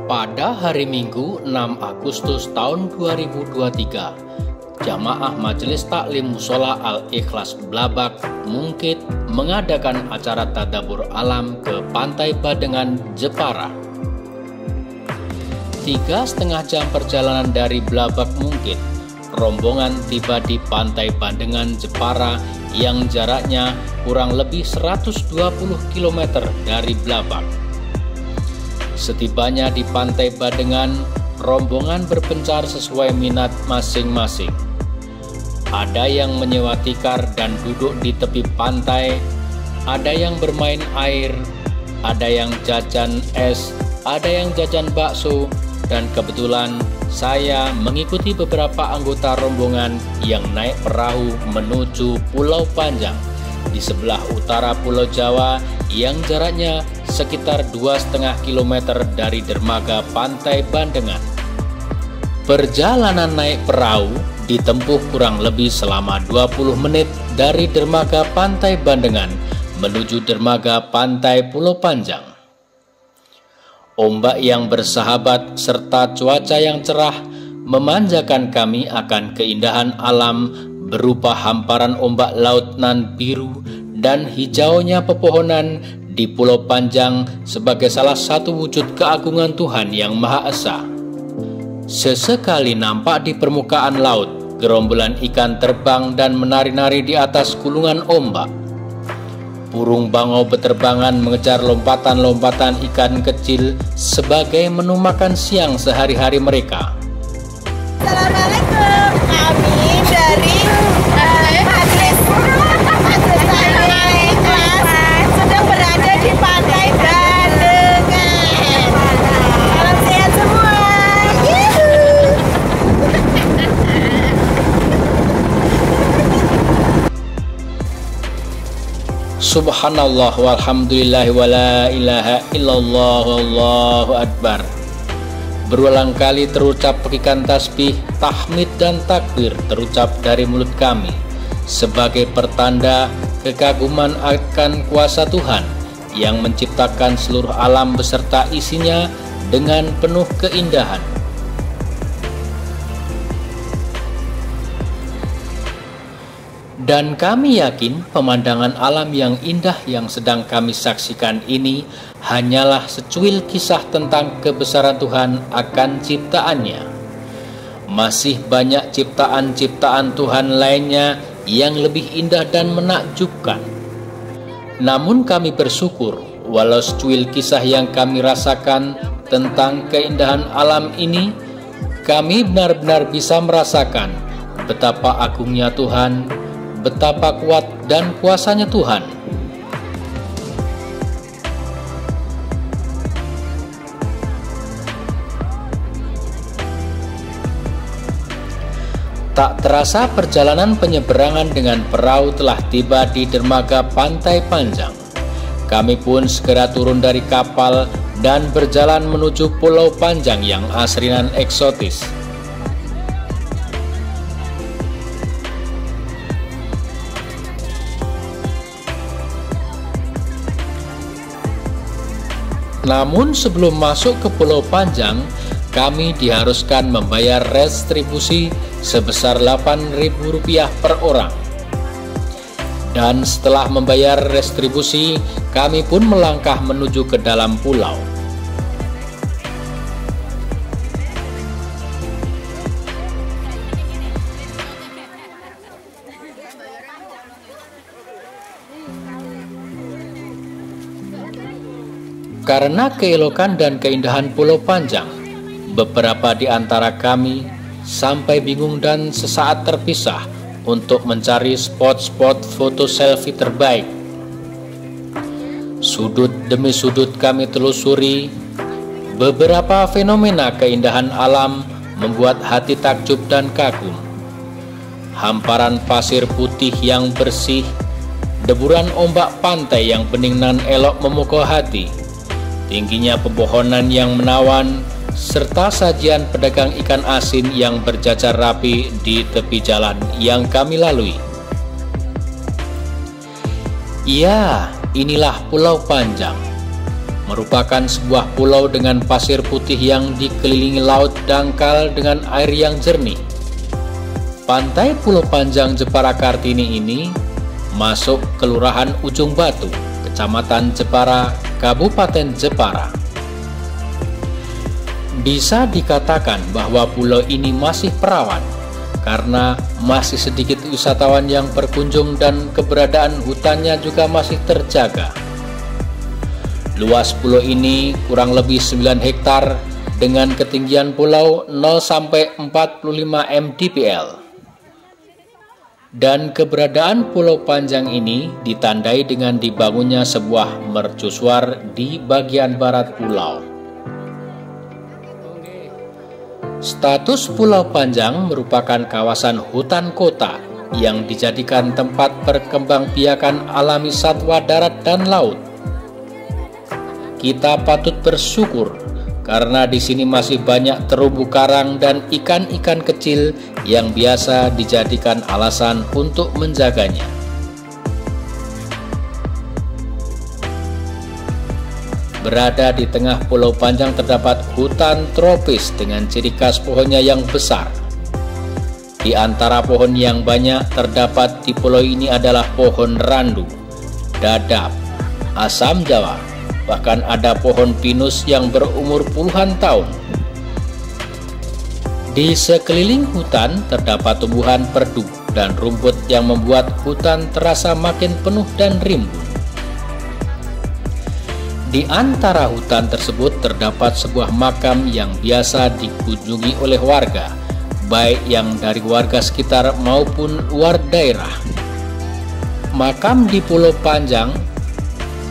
Pada hari Minggu 6 Agustus tahun 2023, Jamaah Majelis Taklim Mushola Al-Ikhlas Blabak Mungkit mengadakan acara tadabbur alam ke Pantai Bandengan, Jepara. 3,5 jam perjalanan dari Blabak Mungkit, rombongan tiba di Pantai Bandengan, Jepara yang jaraknya kurang lebih 120 km dari Blabak. Setibanya di Pantai Bandengan, rombongan berpencar sesuai minat masing-masing. Ada yang menyewa tikar dan duduk di tepi pantai, ada yang bermain air, ada yang jajan es, ada yang jajan bakso, dan kebetulan saya mengikuti beberapa anggota rombongan yang naik perahu menuju Pulau Panjang di sebelah utara Pulau Jawa yang jaraknya sekitar 2,5 km dari dermaga Pantai Bandengan. Perjalanan naik perahu ditempuh kurang lebih selama 20 menit dari dermaga Pantai Bandengan menuju dermaga Pantai Pulau Panjang. Ombak yang bersahabat serta cuaca yang cerah memanjakan kami akan keindahan alam berupa hamparan ombak laut nan biru dan hijaunya pepohonan di Pulau Panjang sebagai salah satu wujud keagungan Tuhan Yang Maha Esa. Sesekali nampak di permukaan laut gerombolan ikan terbang dan menari-nari di atas gulungan ombak. Burung bangau beterbangan mengejar lompatan-lompatan ikan kecil sebagai menu makan siang sehari-hari mereka. Assalamualaikum, kami dari Majelis Al-Ikhlas sedang berada di Pantai Bandengan. Salam sehat semua. Subhanallah walhamdulillah wa la ilaha illallah wallahu akbar. Berulang kali terucap pekikan tasbih, tahmid dan takbir terucap dari mulut kami sebagai pertanda kekaguman akan kuasa Tuhan yang menciptakan seluruh alam beserta isinya dengan penuh keindahan. Dan kami yakin pemandangan alam yang indah yang sedang kami saksikan ini hanyalah secuil kisah tentang kebesaran Tuhan akan ciptaannya. Masih banyak ciptaan-ciptaan Tuhan lainnya yang lebih indah dan menakjubkan. Namun kami bersyukur walau secuil kisah yang kami rasakan tentang keindahan alam ini, kami benar-benar bisa merasakan betapa agungnya Tuhan, betapa kuat dan kuasanya Tuhan. Tak terasa perjalanan penyeberangan dengan perahu telah tiba di dermaga Pantai Panjang. Kami pun segera turun dari kapal dan berjalan menuju Pulau Panjang yang asri dan eksotis. Namun sebelum masuk ke Pulau Panjang, kami diharuskan membayar retribusi sebesar Rp8.000 per orang. Dan setelah membayar retribusi, kami pun melangkah menuju ke dalam pulau. Karena keelokan dan keindahan Pulau Panjang, beberapa di antara kami sampai bingung dan sesaat terpisah untuk mencari spot-spot foto selfie terbaik. Sudut demi sudut kami telusuri, beberapa fenomena keindahan alam membuat hati takjub dan kagum. Hamparan pasir putih yang bersih, deburan ombak pantai yang bening nan elok memukau hati, tingginya pepohonan yang menawan, serta sajian pedagang ikan asin yang berjajar rapi di tepi jalan yang kami lalui. Ya, inilah Pulau Panjang. Merupakan sebuah pulau dengan pasir putih yang dikelilingi laut dangkal dengan air yang jernih. Pantai Pulau Panjang Jepara Kartini ini masuk Kelurahan Ujung Batu, Kecamatan Jepara, Kabupaten Jepara. Bisa dikatakan bahwa pulau ini masih perawan karena masih sedikit wisatawan yang berkunjung dan keberadaan hutannya juga masih terjaga. Luas pulau ini kurang lebih 9 hektar dengan ketinggian pulau 0-45 mdpl. Dan keberadaan Pulau Panjang ini ditandai dengan dibangunnya sebuah mercusuar di bagian barat pulau. Status Pulau Panjang merupakan kawasan hutan kota yang dijadikan tempat perkembangbiakan alami satwa darat dan laut. Kita patut bersyukur karena di sini masih banyak terumbu karang dan ikan-ikan kecil yang biasa dijadikan alasan untuk menjaganya. Berada di tengah Pulau Panjang terdapat hutan tropis dengan ciri khas pohonnya yang besar. Di antara pohon yang banyak terdapat di pulau ini adalah pohon randu, dadap, asam jawa, bahkan ada pohon pinus yang berumur puluhan tahun. Di sekeliling hutan terdapat tumbuhan perdu dan rumput yang membuat hutan terasa makin penuh dan rimbun. Di antara hutan tersebut terdapat sebuah makam yang biasa dikunjungi oleh warga, baik yang dari warga sekitar maupun luar daerah. Makam di Pulau Panjang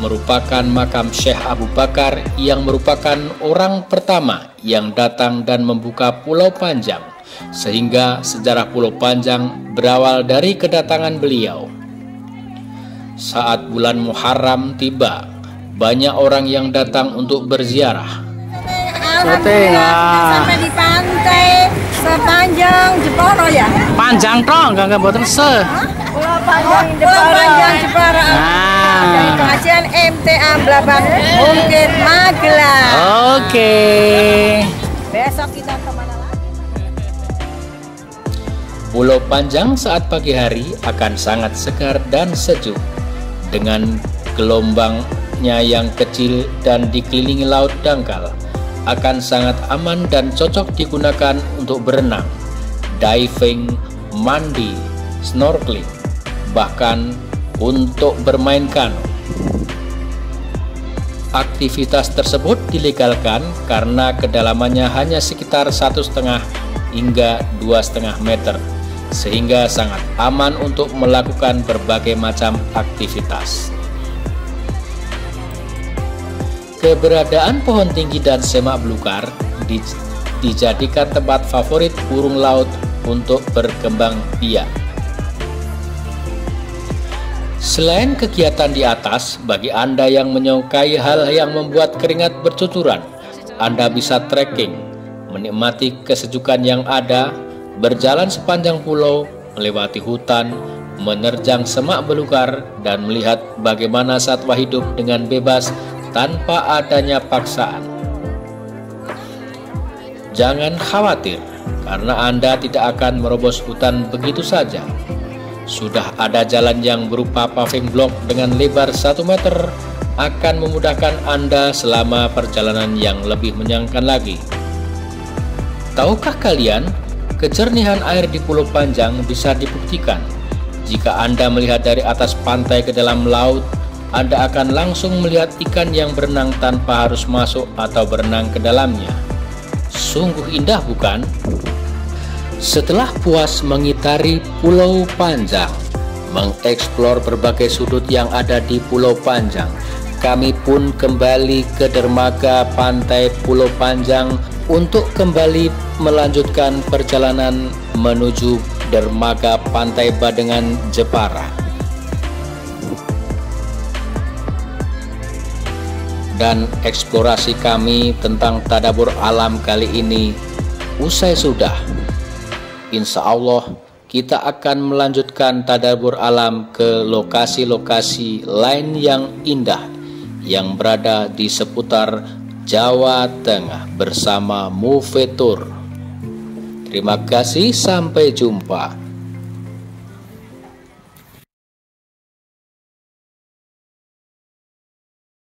merupakan makam Syekh Abu Bakar yang merupakan orang pertama yang datang dan membuka Pulau Panjang, sehingga sejarah Pulau Panjang berawal dari kedatangan beliau. Saat bulan Muharram tiba, banyak orang yang datang untuk berziarah. Sampai di pantai sepanjang Jepara ya? Panjang toh, enggak boten se. Pulau Panjang Jepara. Dari pengajian MTA Blaban mungkin Magelang. Oke. Besok kita kemana lagi? Pulau Panjang saat pagi hari akan sangat segar dan sejuk dengan gelombangnya yang kecil dan dikelilingi laut dangkal. Akan sangat aman dan cocok digunakan untuk berenang, diving, mandi, snorkeling, bahkan untuk bermain kano. Aktivitas tersebut dilegalkan karena kedalamannya hanya sekitar 1,5 hingga 2,5 meter, sehingga sangat aman untuk melakukan berbagai macam aktivitas. Keberadaan pohon tinggi dan semak belukar dijadikan tempat favorit burung laut untuk berkembang biak. Selain kegiatan di atas, bagi Anda yang menyukai hal yang membuat keringat bercucuran, Anda bisa trekking, menikmati kesejukan yang ada, berjalan sepanjang pulau, melewati hutan, menerjang semak belukar, dan melihat bagaimana satwa hidup dengan bebas tanpa adanya paksaan. Jangan khawatir, karena Anda tidak akan merobos hutan begitu saja. Sudah ada jalan yang berupa paving block dengan lebar 1 meter akan memudahkan Anda selama perjalanan yang lebih menyenangkan lagi. Tahukah kalian, kejernihan air di Pulau Panjang bisa dibuktikan. Jika Anda melihat dari atas pantai ke dalam laut, Anda akan langsung melihat ikan yang berenang tanpa harus masuk atau berenang ke dalamnya. Sungguh indah, bukan? Setelah puas mengitari Pulau Panjang, mengeksplor berbagai sudut yang ada di Pulau Panjang, kami pun kembali ke dermaga pantai Pulau Panjang untuk kembali melanjutkan perjalanan menuju dermaga Pantai Badengan Jepara. Dan eksplorasi kami tentang tadabbur alam kali ini usai sudah. Insya Allah kita akan melanjutkan tadabbur alam ke lokasi-lokasi lain yang indah yang berada di seputar Jawa Tengah bersama Mufetur. Terima kasih, sampai jumpa.